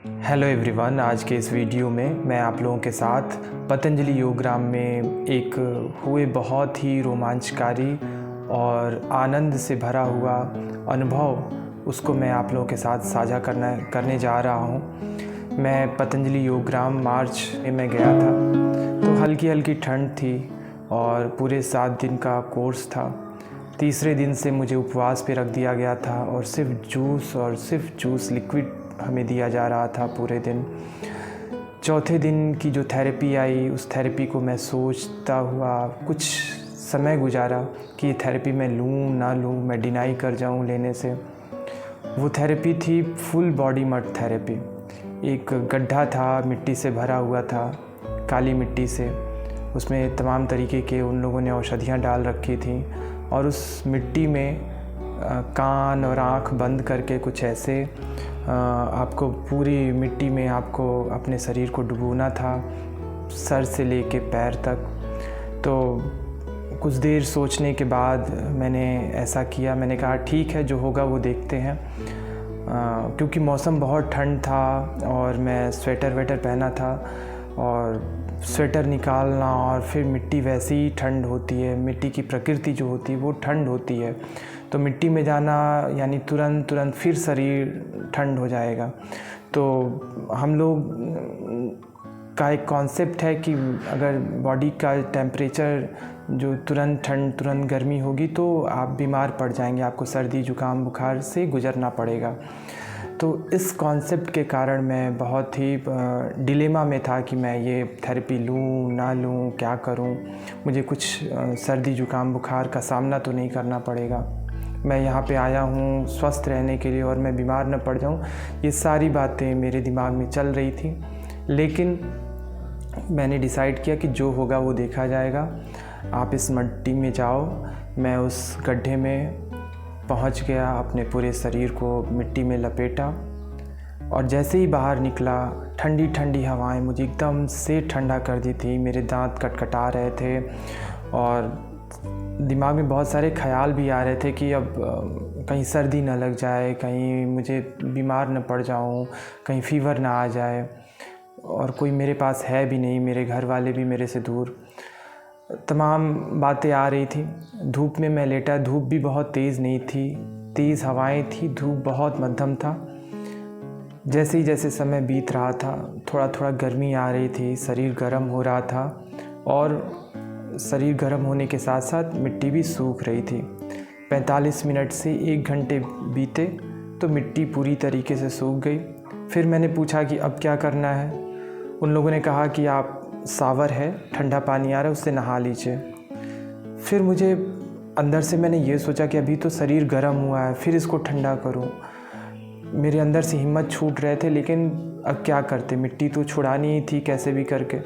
Hello everyone, आज के इस वीडियो में मैं आप लोगों के साथ पतंजलि योगग्राम में एक हुए बहुत ही रोमांचकारी और आनंद से भरा हुआ अनुभव उसको मैं आप लोगों के साथ साझा करने जा रहा हूँ। मैं पतंजलि योगग्राम मार्च में गया था, तो हल्की हल्की ठंड थी और पूरे 7 दिन का कोर्स था। तीसरे दिन से मुझे उपवास पे रख दिया गया था और सिर्फ जूस लिक्विड हमें दिया जा रहा था पूरे दिन। चौथे दिन की जो थेरेपी आई, उस थेरेपी को मैं सोचता हुआ कुछ समय गुजारा कि ये थेरेपी मैं लूँ ना लूँ, मैं डिनाई कर जाऊँ लेने से। वो थेरेपी थी फुल बॉडी मड थेरेपी। एक गड्ढा था, मिट्टी से भरा हुआ था, काली मिट्टी से। उसमें तमाम तरीके के उन लोगों ने औषधियाँ डाल रखी थी और उस मिट्टी में कान और आँख बंद करके कुछ ऐसे आपको पूरी मिट्टी में आपको अपने शरीर को डुबोना था, सर से लेके पैर तक। तो कुछ देर सोचने के बाद मैंने ऐसा किया। मैंने कहा ठीक है, जो होगा वो देखते हैं। क्योंकि मौसम बहुत ठंड था और मैं स्वेटर वेटर पहना था, और स्वेटर निकालना और फिर मिट्टी वैसे ही ठंड होती है, मिट्टी की प्रकृति जो होती है वो ठंड होती है, तो मिट्टी में जाना यानी तुरंत फिर शरीर ठंड हो जाएगा। तो हम लोग का एक कॉन्सेप्ट है कि अगर बॉडी का टेम्परेचर जो तुरंत ठंड तुरंत गर्मी होगी तो आप बीमार पड़ जाएंगे, आपको सर्दी जुकाम बुखार से गुजरना पड़ेगा। तो इस कॉन्सेप्ट के कारण मैं बहुत ही डिलेमा में था कि मैं ये थेरेपी लूँ ना लूँ, क्या करूँ। मुझे कुछ सर्दी जुकाम बुखार का सामना तो नहीं करना पड़ेगा। मैं यहाँ पे आया हूँ स्वस्थ रहने के लिए और मैं बीमार न पड़ जाऊँ, ये सारी बातें मेरे दिमाग में चल रही थी। लेकिन मैंने डिसाइड किया कि जो होगा वो देखा जाएगा। आप इस मिट्टी में जाओ। मैं उस गड्ढे में पहुंच गया, अपने पूरे शरीर को मिट्टी में लपेटा और जैसे ही बाहर निकला, ठंडी ठंडी हवाएं मुझे एकदम से ठंडा कर दी थी। मेरे दांत कटकटा रहे थे और दिमाग में बहुत सारे ख्याल भी आ रहे थे कि अब कहीं सर्दी न लग जाए, कहीं मुझे बीमार न पड़ जाऊं, कहीं फ़ीवर ना आ जाए। और कोई मेरे पास है भी नहीं, मेरे घर वाले भी मेरे से दूर। तमाम बातें आ रही थी। धूप में मैं लेटा, धूप भी बहुत तेज़ नहीं थी, तेज़ हवाएं थी, धूप बहुत मध्यम था। जैसे समय बीत रहा था, थोड़ा थोड़ा गर्मी आ रही थी, शरीर गर्म हो रहा था और शरीर गर्म होने के साथ साथ मिट्टी भी सूख रही थी। 45 मिनट से 1 घंटे बीते तो मिट्टी पूरी तरीके से सूख गई। फिर मैंने पूछा कि अब क्या करना है। उन लोगों ने कहा कि आप शावर है, ठंडा पानी आ रहा है, उससे नहा लीजिए। फिर मुझे अंदर से मैंने ये सोचा कि अभी तो शरीर गर्म हुआ है, फिर इसको ठंडा करूं। मेरे अंदर से हिम्मत छूट रहे थे, लेकिन अब क्या करते, मिट्टी तो छुड़ानी ही थी कैसे भी करके।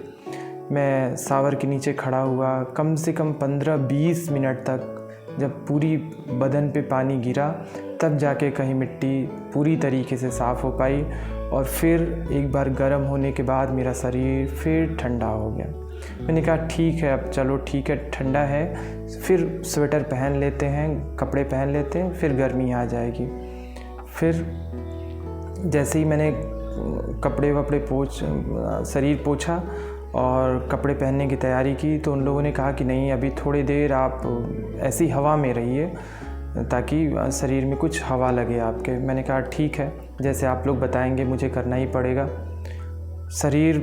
मैं शावर के नीचे खड़ा हुआ कम से कम 15-20 मिनट तक। जब पूरी बदन पे पानी गिरा तब जाके कहीं मिट्टी पूरी तरीके से साफ़ हो पाई। और फिर एक बार गर्म होने के बाद मेरा शरीर फिर ठंडा हो गया। मैंने कहा ठीक है, अब चलो ठीक है, ठंडा है, फिर स्वेटर पहन लेते हैं, कपड़े पहन लेते हैं, फिर गर्मी आ जाएगी। फिर जैसे ही मैंने कपड़े वपड़े शरीर पोंछा और कपड़े पहनने की तैयारी की, तो उन लोगों ने कहा कि नहीं, अभी थोड़ी देर आप ऐसी हवा में रहिए ताकि शरीर में कुछ हवा लगे आपके। मैंने कहा ठीक है, जैसे आप लोग बताएंगे मुझे करना ही पड़ेगा। शरीर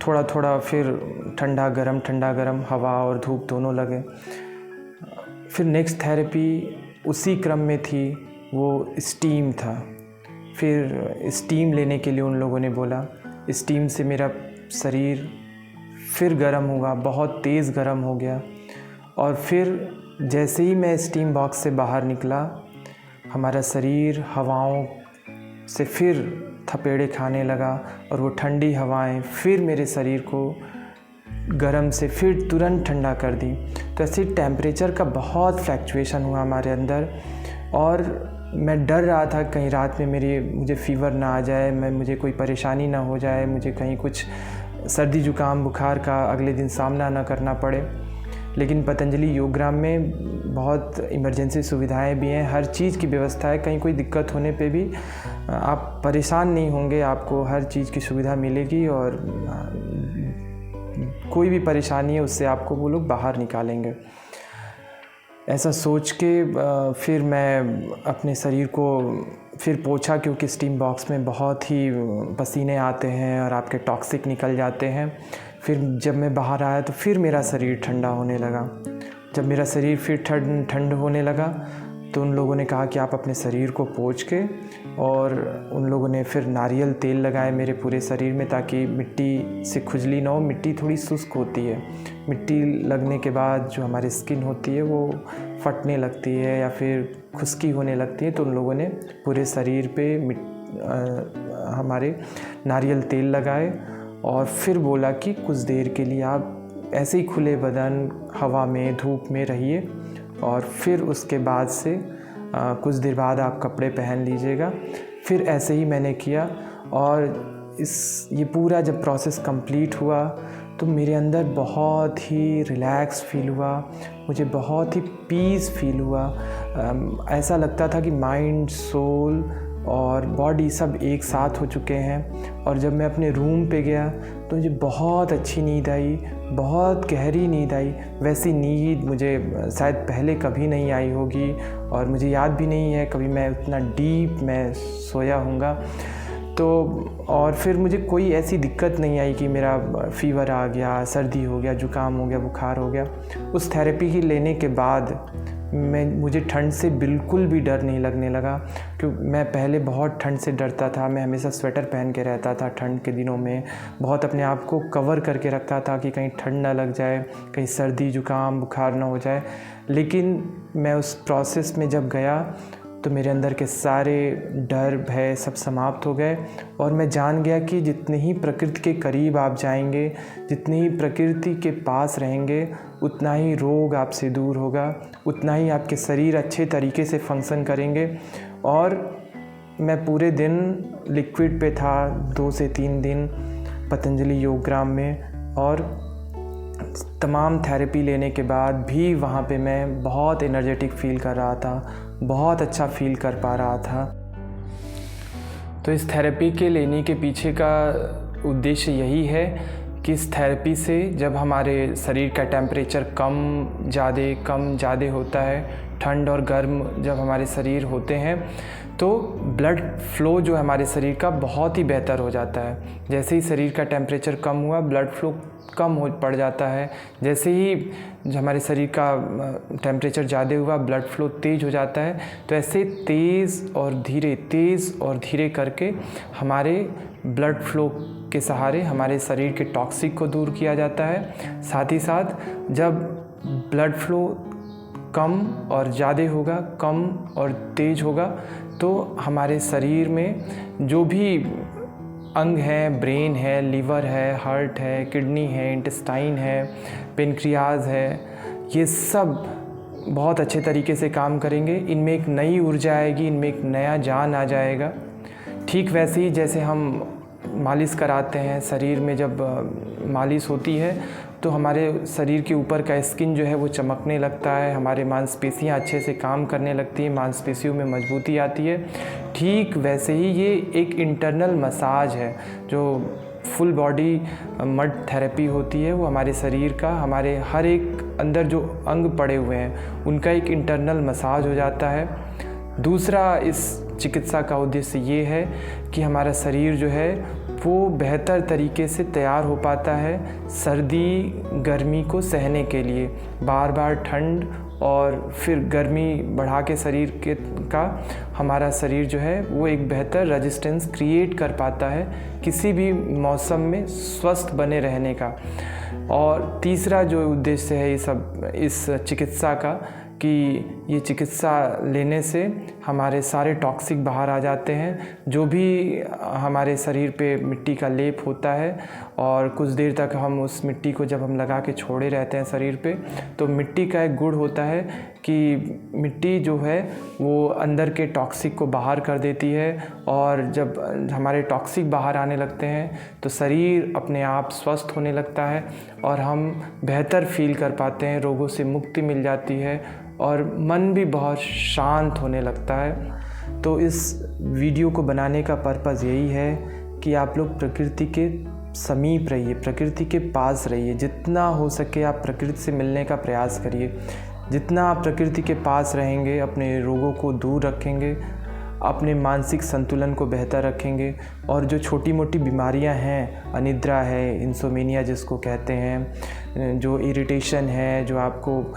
थोड़ा थोड़ा फिर ठंडा गरम हवा और धूप दोनों लगे। फिर नेक्स्ट थेरेपी उसी क्रम में थी, वो स्टीम था। फिर स्टीम लेने के लिए उन लोगों ने बोला। स्टीम से मेरा शरीर फिर गर्म हुआ, बहुत तेज़ गर्म हो गया। और फिर जैसे ही मैं स्टीम बॉक्स से बाहर निकला, हमारा शरीर हवाओं से फिर थपेड़े खाने लगा और वो ठंडी हवाएं फिर मेरे शरीर को गर्म से फिर तुरंत ठंडा कर दी। तो ऐसे टेम्परेचर का बहुत फ्लैक्चुएशन हुआ हमारे अंदर और मैं डर रहा था कहीं रात में मुझे फ़ीवर ना आ जाए, मुझे कोई परेशानी ना हो जाए, मुझे कहीं कुछ सर्दी जुकाम बुखार का अगले दिन सामना ना करना पड़े। लेकिन पतंजलि योगग्राम में बहुत इमरजेंसी सुविधाएं भी हैं, हर चीज़ की व्यवस्था है। कहीं कोई दिक्कत होने पे भी आप परेशान नहीं होंगे, आपको हर चीज़ की सुविधा मिलेगी और कोई भी परेशानी है उससे आपको वो लोग बाहर निकालेंगे। ऐसा सोच के फिर मैं अपने शरीर को फिर पोंछा, क्योंकि स्टीम बॉक्स में बहुत ही पसीने आते हैं और आपके टॉक्सिक निकल जाते हैं। फिर जब मैं बाहर आया तो फिर मेरा शरीर ठंडा होने लगा। जब मेरा शरीर फिर ठंड होने लगा तो उन लोगों ने कहा कि आप अपने शरीर को पोंछ के, और उन लोगों ने फिर नारियल तेल लगाए मेरे पूरे शरीर में ताकि मिट्टी से खुजली ना हो। मिट्टी थोड़ी शुष्क होती है, मिट्टी लगने के बाद जो हमारी स्किन होती है वो फटने लगती है या फिर खुश्की होने लगती है। तो उन लोगों ने पूरे शरीर पे हमारे नारियल तेल लगाए और फिर बोला कि कुछ देर के लिए आप ऐसे ही खुले बदन हवा में धूप में रहिए और फिर उसके बाद से कुछ देर बाद आप कपड़े पहन लीजिएगा। फिर ऐसे ही मैंने किया और ये पूरा जब प्रोसेस कंप्लीट हुआ तो मेरे अंदर बहुत ही रिलैक्स फील हुआ, मुझे बहुत ही पीस फील हुआ। ऐसा लगता था कि माइंड, सोल और बॉडी सब एक साथ हो चुके हैं। और जब मैं अपने रूम पे गया तो मुझे बहुत अच्छी नींद आई, बहुत गहरी नींद आई। वैसी नींद मुझे शायद पहले कभी नहीं आई होगी और मुझे याद भी नहीं है कभी मैं उतना डीप मैं सोया हूँगा। तो और फिर मुझे कोई ऐसी दिक्कत नहीं आई कि मेरा फ़ीवर आ गया, सर्दी हो गया, जुकाम हो गया, बुखार हो गया। उस थेरेपी की लेने के बाद मुझे ठंड से बिल्कुल भी डर नहीं लगने लगा, क्योंकि मैं पहले बहुत ठंड से डरता था। मैं हमेशा स्वेटर पहन के रहता था ठंड के दिनों में, बहुत अपने आप को कवर करके रखता था कि कहीं ठंड ना लग जाए, कहीं सर्दी जुकाम बुखार ना हो जाए। लेकिन मैं उस प्रोसेस में जब गया तो मेरे अंदर के सारे डर भय सब समाप्त हो गए और मैं जान गया कि जितने ही प्रकृति के करीब आप जाएंगे, जितने ही प्रकृति के पास रहेंगे, उतना ही रोग आपसे दूर होगा, उतना ही आपके शरीर अच्छे तरीके से फंक्शन करेंगे। और मैं पूरे दिन लिक्विड पे था 2 से 3 दिन पतंजलि योगग्राम में, और तमाम थेरेपी लेने के बाद भी वहाँ पे मैं बहुत एनर्जेटिक फ़ील कर रहा था, बहुत अच्छा फ़ील कर पा रहा था। तो इस थेरेपी के लेने के पीछे का उद्देश्य यही है कि इस थेरेपी से जब हमारे शरीर का टेम्परेचर कम ज़्यादा होता है, ठंड और गर्म जब हमारे शरीर होते हैं तो ब्लड फ्लो जो हमारे शरीर का बहुत ही बेहतर हो जाता है। जैसे ही शरीर का टेम्परेचर कम हुआ, ब्लड फ्लो कम हो पड़ जाता है। जैसे ही हमारे शरीर का टेम्परेचर ज़्यादा हुआ, ब्लड फ्लो तेज़ हो जाता है। तो ऐसे तेज़ और धीरे करके हमारे ब्लड फ्लो के सहारे हमारे शरीर के टॉक्सिक को दूर किया जाता है। साथ ही साथ जब ब्लड फ्लो कम और ज़्यादा होगा, कम और तेज़ होगा, तो हमारे शरीर में जो भी अंग हैं, ब्रेन है, लीवर है, हार्ट है, किडनी है, इंटेस्टाइन है, पेनक्रियाज है, ये सब बहुत अच्छे तरीके से काम करेंगे। इनमें एक नई ऊर्जा आएगी, इनमें एक नया जान आ जाएगा। ठीक वैसे ही जैसे हम मालिश कराते हैं, शरीर में जब मालिश होती है तो हमारे शरीर के ऊपर का स्किन जो है वो चमकने लगता है, हमारे मांसपेशियां अच्छे से काम करने लगती हैं, मांसपेशियों में मजबूती आती है। ठीक वैसे ही ये एक इंटरनल मसाज है जो फुल बॉडी मड थेरेपी होती है। वो हमारे शरीर का, हमारे हर एक अंदर जो अंग पड़े हुए हैं उनका एक इंटरनल मसाज हो जाता है। दूसरा इस चिकित्सा का उद्देश्य ये है कि हमारा शरीर जो है वो बेहतर तरीके से तैयार हो पाता है सर्दी गर्मी को सहने के लिए। बार बार ठंड और फिर गर्मी बढ़ा के शरीर का हमारा शरीर जो है वो एक बेहतर रेजिस्टेंस क्रिएट कर पाता है किसी भी मौसम में स्वस्थ बने रहने का। और तीसरा जो उद्देश्य है इस चिकित्सा का कि ये चिकित्सा लेने से हमारे सारे टॉक्सिक बाहर आ जाते हैं। जो भी हमारे शरीर पे मिट्टी का लेप होता है और कुछ देर तक हम उस मिट्टी को जब हम लगा के छोड़े रहते हैं शरीर पे, तो मिट्टी का एक गुण होता है कि मिट्टी जो है वो अंदर के टॉक्सिक को बाहर कर देती है। और जब हमारे टॉक्सिक बाहर आने लगते हैं तो शरीर अपने आप स्वस्थ होने लगता है और हम बेहतर फील कर पाते हैं, रोगों से मुक्ति मिल जाती है और मन भी बहुत शांत होने लगता है। तो इस वीडियो को बनाने का पर्पज़ यही है कि आप लोग प्रकृति के समीप रहिए, प्रकृति के पास रहिए। जितना हो सके आप प्रकृति से मिलने का प्रयास करिए। जितना आप प्रकृति के पास रहेंगे, अपने रोगों को दूर रखेंगे, अपने मानसिक संतुलन को बेहतर रखेंगे, और जो छोटी मोटी बीमारियां हैं, अनिद्रा है, इंसोमेनिया जिसको कहते हैं, जो इरिटेशन है, जो आपको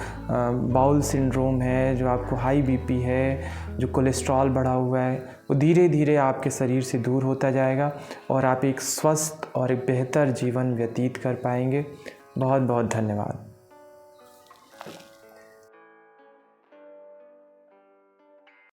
बाउल सिंड्रोम है, जो आपको हाई बीपी है, जो कोलेस्ट्रॉल बढ़ा हुआ है, वो धीरे धीरे आपके शरीर से दूर होता जाएगा और आप एक स्वस्थ और एक बेहतर जीवन व्यतीत कर पाएंगे। बहुत बहुत धन्यवाद।